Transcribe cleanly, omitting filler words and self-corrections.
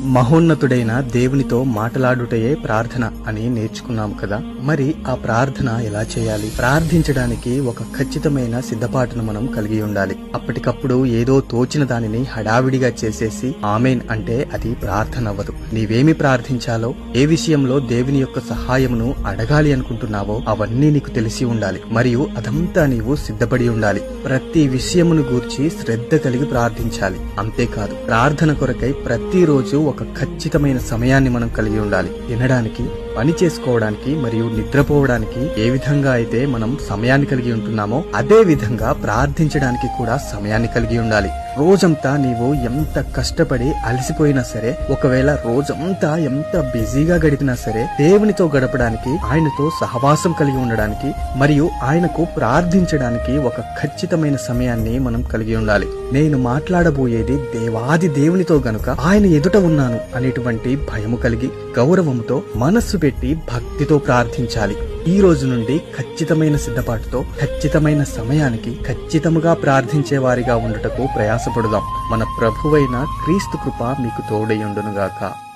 మహోన్నతుడైన దేవునితో మాట్లాడుటయే ప్రార్థన అని నేర్చుకున్నాము కదా. మరి ఆ ప్రార్థన ఎలా చేయాలి? ప్రార్థించడానికి ఒక ఖచ్చితమైన సిద్ధపాటును మనం కలిగి ఉండాలి. అప్పటికప్పుడు ఏదో తోచిన దానిని హడావిడిగా చేసేసి ఆమేన్ అంటే అది ప్రార్థన అవ్వదు. నీవేమి ప్రార్థించాలో, ఏ విషయంలో దేవుని యొక్క సహాయమును అడగాలి అనుకుంటున్నావో అవన్నీ నీకు తెలిసి ఉండాలి. మరియు అదంతా నీవు సిద్ధపడి ఉండాలి. ప్రతి విషయమును గూర్చి శ్రద్ధ కలిగి ప్రార్థించాలి. అంతేకాదు, ప్రార్థన కొరకై ప్రతిరోజు ఒక ఖచ్చితమైన సమయాన్ని మనం కలిగి ఉండాలి. తినడానికి, పని చేసుకోవడానికి మరియు నిద్రపోవడానికి ఏ విధంగా అయితే మనం సమయాన్ని కలిగి ఉంటున్నామో అదే విధంగా ప్రార్థించడానికి కూడా సమయాన్ని కలిగి ఉండాలి. రోజంతా నీవు ఎంత కష్టపడి అలసిపోయినా సరే, ఒకవేళ రోజంతా ఎంత బిజీగా గడిపినా సరే, దేవునితో గడపడానికి, ఆయనతో సహవాసం కలిగి ఉండడానికి మరియు ఆయనకు ప్రార్థించడానికి ఒక ఖచ్చితమైన సమయాన్ని మనం కలిగి ఉండాలి. నేను మాట్లాడబోయేది దేవాది దేవునితో గనుక ఆయన ఎదుట ఉన్నాను అనేటువంటి భయము కలిగి, గౌరవంతో, మనస్సు పెట్టి భక్తితో ప్రార్థించాలి. ఈ రోజు నుండి ఖచ్చితమైన సిద్ధపాటుతో, ఖచ్చితమైన సమయానికి ఖచ్చితముగా ప్రార్థించే వారిగా ఉండుటకు ప్రయాసపడుదాం. మన ప్రభువైన క్రీస్తు కృప మీకు తోడై ఉండునుగాక.